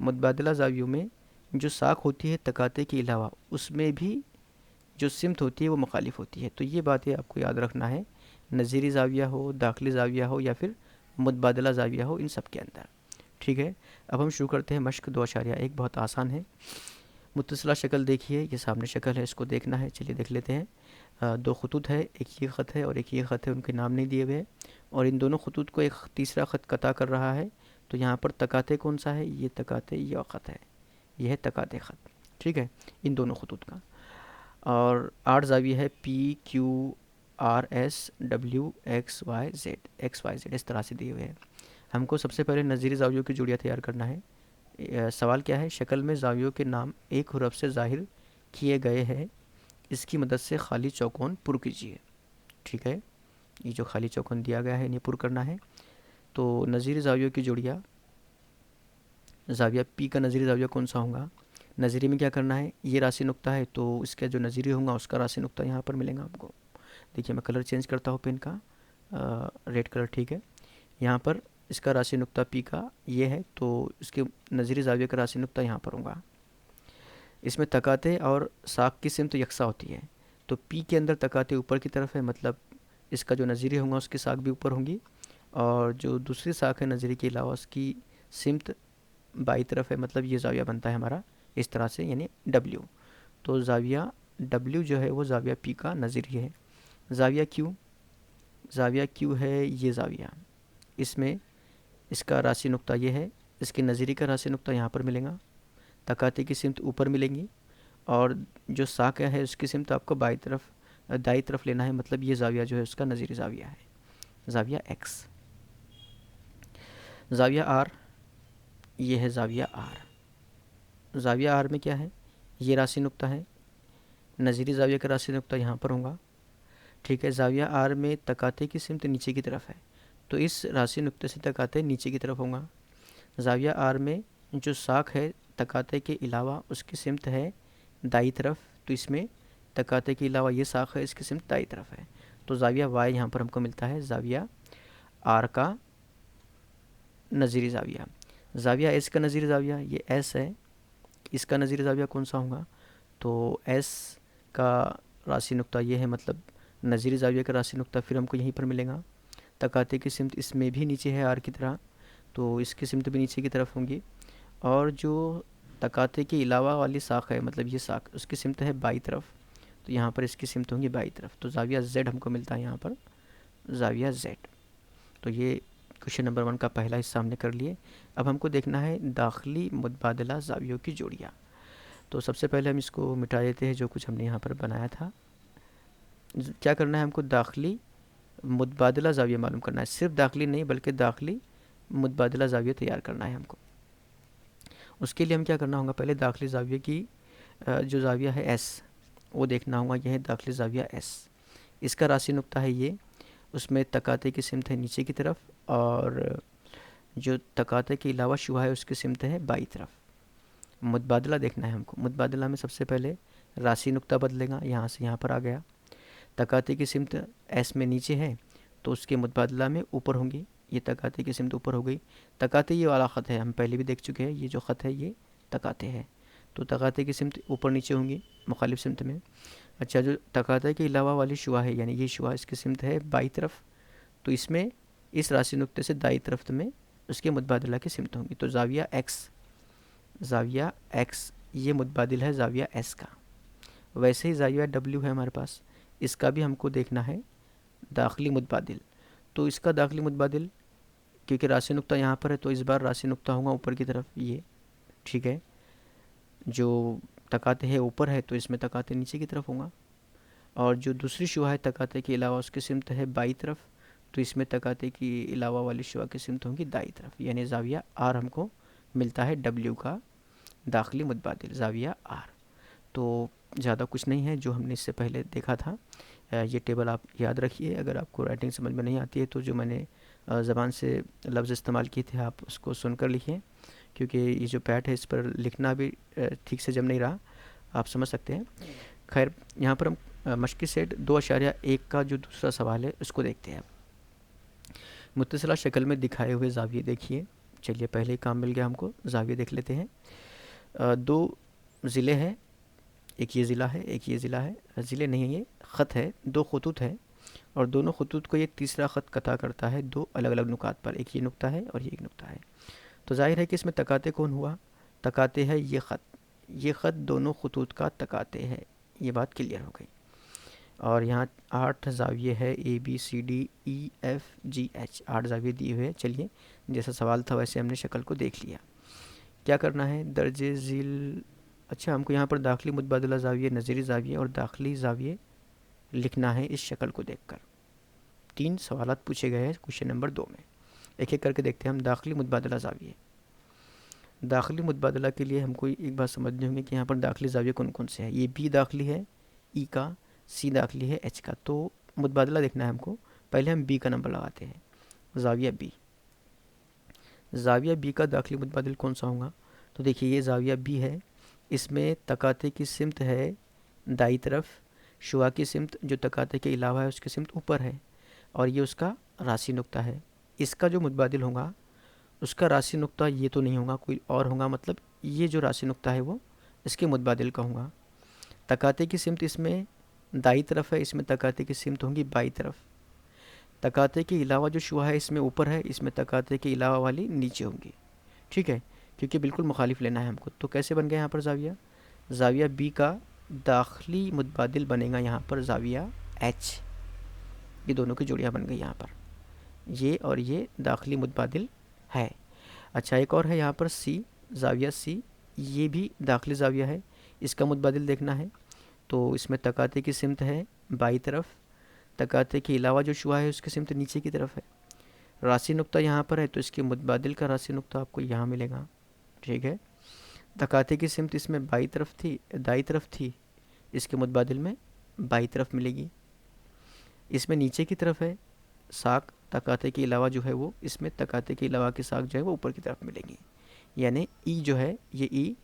मुतबादला ज़ावियों में जो साख होती है तकाते के अलावा उसमें भी जो सिमत होती है वो मुखालिफ होती है। तो ये बातें आपको याद रखना है, नज़ीरी ज़ाविया हो, दाखिली ज़ाविया हो या फिर मुतबादला ज़ाविया हो, इन सब के अंदर। ठीक है, अब हम शुरू करते हैं मश्क 2.1। बहुत आसान है। मुत्तसिला शक्ल देखिए, ये सामने शक्ल है, इसको देखना है। चलिए देख लेते हैं। दो खतूत है, एक ये ख़त है और एक ये ख़त है, उनके नाम नहीं दिए हुए हैं, और इन दोनों खतूत को एक तीसरा ख़त कता कर रहा है। तो यहाँ पर तकाते कौन सा है, ये तकाते ये ख़त है, यह है तकाते ख़त। ठीक है, इन दोनों खतूत का। और 8 ज़ाविये है, P Q R S W X Y Z इस तरह से दिए हुए हैं। हमको सबसे पहले नज़ीरी ज़ावियों की जोड़ियाँ तैयार करना है। सवाल क्या है, शक्ल में ज़ावियों के नाम एक हुरफ से ज़ाहिर किए गए हैं, इसकी मदद से खाली चौकोन पुर कीजिए। ठीक है, ये जो खाली चौकोन दिया गया है इन्हें पुर करना है। तो नज़ीरी ज़ावियों की जोड़ियाँ, ज़ाविया पी का नज़ीरी ज़ाविया कौन सा होगा, नज़ीरी में क्या करना है, ये राशि नुक्ता है तो इसका जो नज़ीरी होगा उसका राशि नुक्ता यहाँ पर मिलेगा आपको। देखिए मैं कलर चेंज करता हूँ पेन का, रेड कलर ठीक है। यहाँ पर इसका राशि नुक्ता पी का ये है तो इसके नज़ीरी ज़ाविये का राशि नुक्ता यहाँ पर होगा। इसमें तकाते और साख की सिमत यकसा होती है, तो पी के अंदर तकाते ऊपर की तरफ है, मतलब इसका जो नज़ीरी होगा उसकी साख भी ऊपर होंगी, और जो दूसरी साख है नज़ीरी के अलावा उसकी सिमत बाई तरफ है, मतलब ये ज़ाविया बनता है हमारा इस तरह से, यानी डब्ल्यू। तो ज़ाविया डब्ल्यू जो है वो ज़ाविया पी का नज़ीरी है। ज़ाविया क्यू, ज़ाविया क्यू है ये ज़ाविया, इसमें इसका राशि नुक्ता ये है, इसके नज़ीरी का राशि नुक्ता यहाँ पर मिलेगा, तकाते की सिमत ऊपर मिलेंगी, और जो साक है उसकी सिमत आपको बाई तरफ दाई तरफ लेना है, मतलब ये ज़ाविया जो है उसका नज़ीरी ज़ाविया है, ज़ाविया एक्स। ज़ाविया आर, ये है ज़ाविया आर। ज़ाविया आर में क्या है, ये राशि नुक्ता है, नज़ीरी ज़ाविया का राशि नुक्ता यहाँ पर होगा, ठीक है। ज़ाविया आर में तकाते की सिमत नीचे की तरफ है, तो इस राशि नुक्ते से तकाते नीचे की तरफ होगा। ज़ाविया आर में जो साख है तकाते के अलावा उसकी सिमत है दाई तरफ, तो इसमें तकाते के अलावा ये साख है इसकी सिमत दाई तरफ है, तो ज़ाविया वाई यहाँ पर हमको मिलता है ज़ाविया आर का नज़ीरी ज़ाविया। ज़ाविया एस का नज़ीरी ज़ाविया ये एस है, इसका नज़ीरी ज़ाविया कौन सा होगा, तो एस का राशि नुक्ता ये है, मतलब नज़ीरी ज़ाविया का राशि नुक्ता फिर हमको यहीं पर मिलेगा। तकाते की सिमत इसमें भी नीचे है आर की तरह, तो इसकी सिमत भी नीचे की तरफ होंगी, और जो तकाते के अलावा वाली साख है, मतलब ये साख, उसकी सिमत है बाई तरफ, तो यहाँ पर इसकी सिमत होंगी बाई तरफ, तो ज़ाविया जेड हमको मिलता है यहाँ पर, ज़ाविया जेड। तो ये क्वेश्चन नंबर 1 का पहला हिस्सा हमने कर लिए। अब हमको देखना है दाखिली मुतबादला ज़ावियों की जोड़ियाँ। तो सबसे पहले हम इसको मिटा देते हैं जो कुछ हमने यहाँ पर बनाया था। क्या करना है हमको, दाखिली मुतबादला ज़ाविया मालूम करना है, सिर्फ दाखिली नहीं बल्कि दाखिली मुतबादला ज़ाविया तैयार करना है हमको। उसके लिए हम क्या करना होगा, पहले दाखिली ज़ाविया की जो ज़ाविया है एस वो देखना होगा, यह है दाखिली ज़ाविया एस, इसका राशि नुक्ता है ये, उसमें तकाते की सिमत है नीचे की तरफ, और जो तकाते के अलावा शुआ है उसकी सिमत है बाई तरफ। मुतबादला देखना है हमको, मुतबादला में सबसे पहले राशि नुक्ता बदलेगा, यहाँ से यहाँ पर आ गया, तकाते की सिमत एस में नीचे है तो उसके मुतबादला में ऊपर होंगी, ये तकाते की सिमत ऊपर हो गई। तकाते ये वाला ख़त है, हम पहले भी देख चुके हैं, ये जो ख़त है ये तकाते है, तो तकाते की सिमत ऊपर नीचे होंगी मुखालिफ सिमत में। अच्छा, जो तकाते के अलावा वाली शुआ है, यानी ये शुआ, इसकी सिमत है बाई तरफ, तो इसमें इस राशि नुक्ते से दाई तरफ में उसके मुतबादला की सिमत होंगी, तो ज़ाविया एक्स, ज़ाविया एक्स ये मुतबादिल है ज़ाविया एस का। वैसे ही ज़ाविया डब्ल्यू है हमारे पास, इसका भी हमको देखना है दाखिली मुतबादिल, तो इसका दाखिली मुतबादिल क्योंकि राशि नुक्ता यहाँ पर है तो इस बार राशि नुक्ता होगा ऊपर की तरफ ये, ठीक है। जो तकाते है ऊपर है तो इसमें तकाते नीचे की तरफ होगा, और जो दूसरी शुआ है तकाते के अलावा उसकी सिमत है बाई तरफ, तो इसमें तकाते की अलावा वाली शुआ की सिमत होंगी दाई तरफ, यानी ज़ाविया आर हमको मिलता है डब्ल्यू का दाखिली मुतबादिल ज़ाविया आर। तो ज़्यादा कुछ नहीं है जो हमने इससे पहले देखा था। ये टेबल आप याद रखिए, अगर आपको राइटिंग समझ में नहीं आती है तो जो मैंने ज़बान से लफ्ज़ इस्तेमाल किए थे आप उसको सुनकर लिखिए, क्योंकि ये जो पैड है इस पर लिखना भी ठीक से जम नहीं रहा, आप समझ सकते हैं। खैर, यहाँ पर हम मश्की सेट 2.1 का जो दूसरा सवाल है उसको देखते हैं। मुत्तसिला शक्ल में दिखाए हुए ज़ाविये देखिए, चलिए पहले ही काम मिल गया हमको, ज़ाविये देख लेते हैं। दो ज़िले हैं, एक ये ज़िला है एक ये ज़िला है, ज़िले नहीं ये ख़त है, दो खतूत है, और दोनों खतूत को ये तीसरा ख़त कता करता है दो अलग अलग नुकात पर, एक ये नुक्ता है और ये एक नुक्ता है, तो जाहिर है कि इसमें तकाते कौन हुआ, तकाते है ये ख़त दोनों खतूत का तकाते है, ये बात क्लियर हो गई। और यहाँ 8 ज़ाविये है, A B C D E F G H, 8 ज़ाविये दिए हुए हैं। चलिए जैसा सवाल था वैसे हमने शक्ल को देख लिया। क्या करना है, दर्जे झील, अच्छा हमको यहाँ पर दाखिली मुतबादला ज़ाविये, नज़ीरी ज़ाविये और दाखिली ज़ाविये लिखना है इस शक्ल को देखकर। 3 सवालात पूछे गए हैं क्वेश्चन नंबर 2 में, एक एक करके देखते हैं हम। दाखिली मुतबादला ज़ाविये, दाखिली मुतबादला के लिए हमको एक बात समझनी होगी कि यहाँ पर दाखिली ज़ाविये कौन कौन से हैं। ये बी दाखिली है ई का, सी दाखिली है एच का, तो मुतबादला देखना है हमको। पहले हम बी का नंबर लगाते हैं, ज़ाविया बी, ज़ाविया बी का दाखिली मुतबादिल कौन सा होगा, तो देखिए ये ज़ाविया बी है, इसमें तकाते की सिमत है दाई तरफ, शुआ की सिमत जो तकाते के अलावा है उसकी सिमत ऊपर है, और ये उसका राशि नुक्ता है। इसका जो मुतबादिल होगा उसका राशि नुक्ता ये तो नहीं होगा, कोई और होगा, मतलब ये जो राशि नुक्ता है वो इसके मुतबादिल का होगा। तकाते की सिमत इसमें दाई तरफ है, इसमें तकाते की सिमत होंगी बाई तरफ। तकाते के अलावा जो शुआ है इसमें ऊपर है, इसमें तकाते के अलावा वाली नीचे होंगी। ठीक है, क्योंकि बिल्कुल मुखालिफ लेना है हमको। तो कैसे बन गया यहाँ पर ज़ाविया? ज़ाविया बी का दाखिली मुतबादिल बनेगा यहाँ पर ज़ाविया एच। ये दोनों की जोड़ियाँ बन गई यहाँ पर, ये और ये दाखिली मुतबादिल है। अच्छा, एक और है यहाँ पर सी, ज़ाविया सी, ये भी दाखिली ज़ाविया है। इसका मुतबादिल देखना है तो इसमें तकाते की सिमत है बाई तरफ, तकाते के अलावा जो शुआ है उसकी सिमत नीचे की तरफ है। राशि नुक्ता यहाँ पर है तो इसके मुतबादिल का राशि नुक्ता आपको यहाँ मिलेगा। ठीक है, तकाते की सिमत इसमें बाई तरफ थी, दाई तरफ थी, इसके मुतबादिल में बाई तरफ मिलेगी। इसमें नीचे की तरफ है साख, तकाते के अलावा जो है वो इसमें तकाते के अलावा की साख जो है वो ऊपर की तरफ मिलेगी। यानी ई जो है ये ई,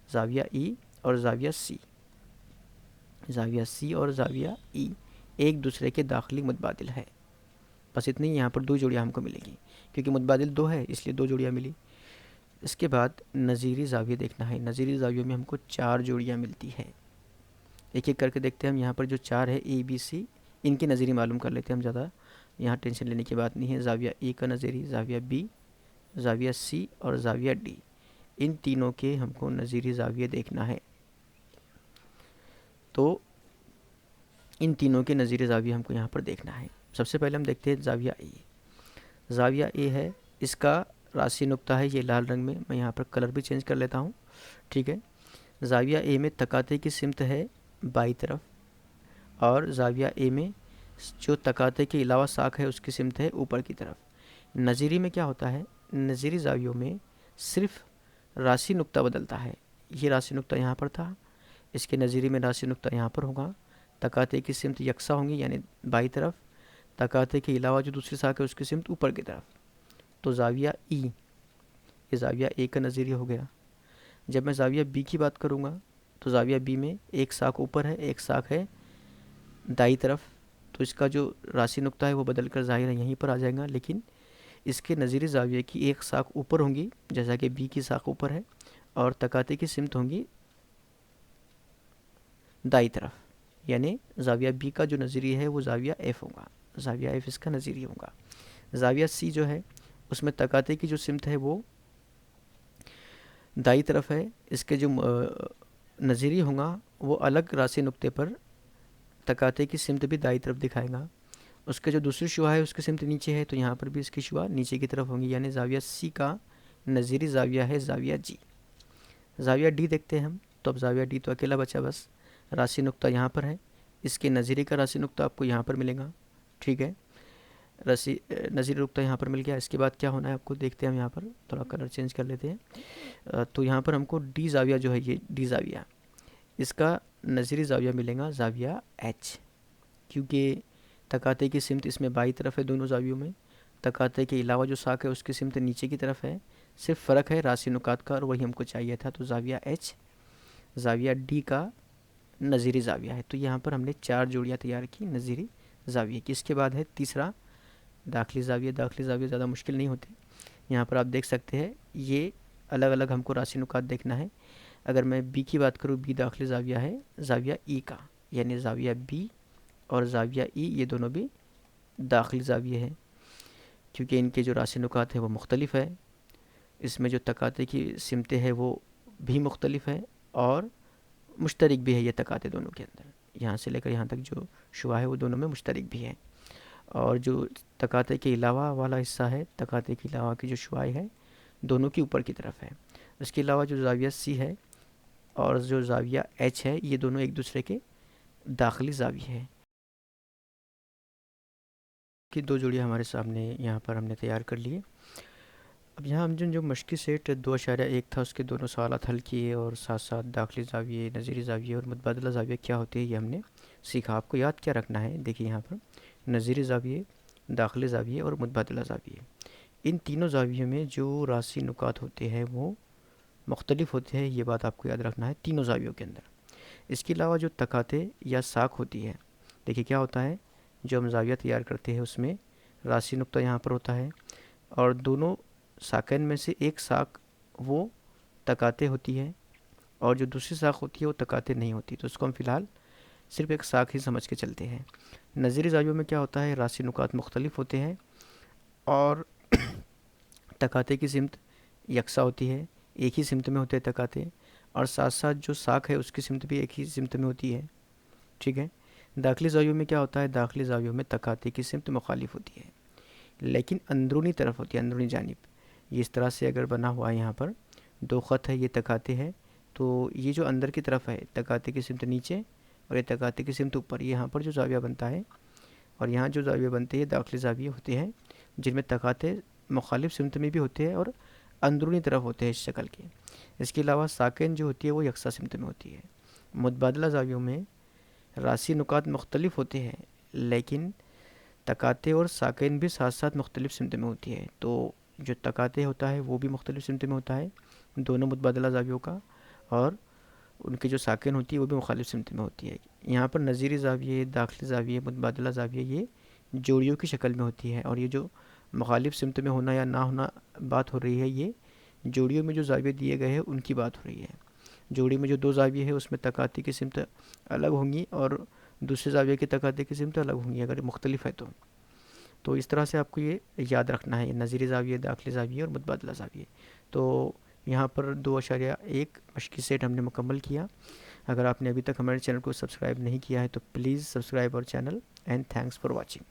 ज़ाविया ई और ज़ाविया सी, ज़ाविया सी और ज़ाविया ई एक दूसरे के दाखिली मुतबादिल है। बस इतनी यहाँ पर दो जोड़ियाँ हमको मिलेगी, क्योंकि मुतबादिल दो है इसलिए दो जोड़ियाँ मिली। इसके बाद नज़ीरी ज़ाविया देखना है। नज़ीरी ज़ावियों में हमको चार जोड़ियाँ मिलती है। एक एक करके देखते हैं हम। यहाँ पर जो चार है ए बी सी, इनकी नज़ीरी मालूम कर लेते हैं हम, ज़्यादा यहाँ टेंशन लेने की बात नहीं है। ज़ाविया ए का नज़ीरी, ज़ाविया बी, ज़ाविया सी और ज़ाविया डी, इन तीनों के हमको नज़ीरी ज़ाविया देखना है। तो इन तीनों के नज़ीरी ज़ाविया हमको यहाँ पर देखना है। सबसे पहले हम देखते हैं ज़ाविया ए। ज़ाविया ए है, इसका राशि नुक्ता है ये लाल रंग में, मैं यहाँ पर कलर भी चेंज कर लेता हूँ। ठीक है, ज़ाविया ए में तकाते की सिमत है बाई तरफ, और ज़ाविया ए में जो तकाते के अलावा साख है उसकी सिमत है ऊपर की तरफ। नज़ीरी में क्या होता है, नज़ीरी ज़ावियों में सिर्फ राशि नुक्ता बदलता है। ये राशि नुक्ता यहाँ पर था, इसके नज़ीरी में राशि नुक्ता यहाँ पर होगा। तकाते की सिमत यकसा होंगी यानी बाई तरफ, तकाते के अलावा जो दूसरी साख है उसकी सिमत ऊपर की तरफ। तो ज़ाविया ई, ये ज़ाविया ए का नज़ीरी हो गया। जब मैं ज़ाविया बी की बात करूँगा तो ज़ाविया बी में एक साख ऊपर है, एक साख है दाई तरफ, तो इसका जो राशि नुक्ता है वो बदल कर ज़ाहिर है यहीं पर आ जाएगा। लेकिन इसके नज़ीरी ज़ाविया की एक साख ऊपर होंगी, जैसा कि बी की साख ऊपर है, और तकाते की सिमत होंगी दाई तरफ। यानी ज़ाविया बी का जो नज़ीरी है वो ज़ाविया एफ़ होगा, ज़ाविया एफ़ इसका नज़ीरी होगा। ज़ाविया सी जो है उसमें तकाते की जो सिमत है वो दाई तरफ है, इसके जो नज़ीरी होगा वो अलग राशि नुक्ते पर तकाते की सिमत भी दाई तरफ दिखाएगा। उसके जो दूसरी शुआ है उसकी सिमत नीचे है, तो यहाँ पर भी इसकी शुआ नीचे की तरफ होंगी। यानी ज़ाविया सी का नज़ीरी ज़ाविया है ज़ाविया जी। ज़ाविया डी देखते हैं हम, तो अब ज़ाविया डी तो अकेला बचा बस। राशि नुक्ता यहाँ पर है, इसके नज़ीरी का राशि नुक्ता आपको यहाँ पर मिलेगा। ठीक है, नज़ीरी नुक्ता यहाँ पर मिल गया। इसके बाद क्या होना है आपको देखते हैं हम। यहाँ पर थोड़ा कलर चेंज कर लेते हैं। तो यहाँ पर हमको डी ज़ाविया जो है, ये डी ज़ाविया, इसका नज़ीरी ज़ाविया मिलेगा ज़ाविया एच, क्योंकि तकाते की सिमत इसमें बाई तरफ है दोनों ज़ावियों में। तकाते के अलावा जो साख है उसकी सिमत नीचे की तरफ है, सिर्फ फ़र्क है राशि नुकात का, और वही हमको चाहिए था। तो ज़ाविया एच ज़ाविया डी का नज़ीरी ज़ाविया है। तो यहाँ पर हमने चार जोड़ियाँ तैयार की नज़ीरी ज़ाविया की। इसके बाद है तीसरा दाखिली ज़ाविया। दाखिली ज़ाविया ज़्यादा मुश्किल नहीं होते। यहाँ पर आप देख सकते हैं ये अलग अलग हमको राशि नुकात देखना है। अगर मैं बी की बात करूँ, बी दाखिली ज़ाविया है ज़ाविया ई का, यानी ज़ाविया बी और ज़ाविया ई ये दोनों भी दाखिली ज़ाविये हैं, क्योंकि इनके जो राशि नुकात है वो मुख्तलिफ है। इसमें जो तकाते की सिमतें हैं वो भी मुख्तलिफ है, और मुश्तरक भी है ये तकाते दोनों के अंदर। यहाँ से लेकर यहाँ तक जो शुआ है वो दोनों में मुश्तरक भी है। और जो तकाते के अलावा वाला हिस्सा है, तकाते के अलावा की जो शुआएँ है दोनों की ऊपर की तरफ है। उसके अलावा जो ज़ाविया सी है और जो ज़ाविया एच है ये दोनों एक दूसरे के दाखिली ज़ाविये हैं। कि दो जोड़ियाँ हमारे सामने यहाँ पर हमने तैयार कर लिए। अब यहाँ हम जो मश्की सेट 2.1 था उसके दोनों सवालात हल किए, और साथ साथ दाखिली ज़ाविये, नज़ीरी ज़ाविये और मुतबादला ज़ाविया क्या होते हैं ये हमने सीखा। आपको याद क्या रखना है, देखिए यहाँ पर नज़ीरी ज़ाविये, दाखिली ज़ाविये और मुतबादला ज़ाविये, इन तीनों ज़ावियों में जो राशि नुकात होते हैं वो मुख्तलिफ होते हैं, ये बात आपको याद रखना है तीनों ज़ावियों के अंदर। इसके अलावा जो तकाते या साख होती है, देखिए क्या होता है, जो हम ज़ाविया तैयार करते हैं उसमें राशि नुक्ता यहाँ पर होता है, और दोनों साकन में से एक साख वो तकाते होती है, और जो दूसरी साख होती है वो तकाते नहीं होती, तो उसको हम फ़िलहाल सिर्फ एक साख ही समझ के चलते हैं। नज़ीरी ज़ावियों में क्या होता है, राशि नुकात मुख्तलिफ होते हैं और तकाते की सिमत यकसा होती है, एक ही सिमत में होते हैं तकाते, और साथ साथ जो साख है उसकी सिमत भी एक ही सिमत में होती है। ठीक है। दाखिली ज़ावियों में क्या होता है, दाखिली ज़ावियों में तकाते की सिमत मुखालिफ होती है, लेकिन अंदरूनी तरफ होती है, अंदरूनी जानिब। ये इस तरह से अगर बना हुआ है, यहाँ पर दो ख़त है, ये तकाते है, तो ये जो अंदर की तरफ है तकाते की सिमत नीचे और ये तकाते की सिमत ऊपर, यहाँ पर जो ज़ाविया बनता है और यहाँ जो ज़ाविया बनते हैं दाखिली ज़ाविये होते हैं, जिनमें तकाते मुखालिफ सिमत में भी होते हैं और अंदरूनी तरफ होते हैं इस शक्ल के। इसके अलावा साकिन जो होती है वो यकसा सिमत में होती है। मुतबादला ज़ावियों में राशि नुकात मुख्तलिफ होते हैं, लेकिन तकाते और साकिन भी साथ साथ मुख्तलिफ सिमत में होती है। तो जो तकाते होता है वो भी मुख्तलिफ सिमत में होता है दोनों मुतबादला ज़ावियों का, और उनकी जो साकिन होती है वो भी मुखालिफ सिमत में होती है। यहाँ पर नज़ीरी ज़ाविये, दाखिली ज़ाविये, मुतबादला ज़ाविये ये जोड़ियों की शक्ल में होती है, और ये जो मुखालिफ सिमत में होना या ना होना बात हो रही है, ये जोड़ियों में जो ज़ाविये दिए गए हैं उनकी बात हो रही है। जोड़ी में जो दो ज़ाविये है उसमें तकाती की सिमत अलग होंगी और दूसरे ज़ाविये की तकाती की सिमत अलग होंगी अगर मुख्तलिफ है तो इस तरह से आपको ये याद रखना है, नज़ीरी ज़ाविये, दाखिली ज़ाविये और मुतबादला ज़ाविये। तो यहाँ पर 2.1 मश्क़ी सेट हमने मुकम्मल किया। अगर आपने अभी तक हमारे चैनल को सब्सक्राइब नहीं किया है तो please subscribe our channel, and thanks for watching.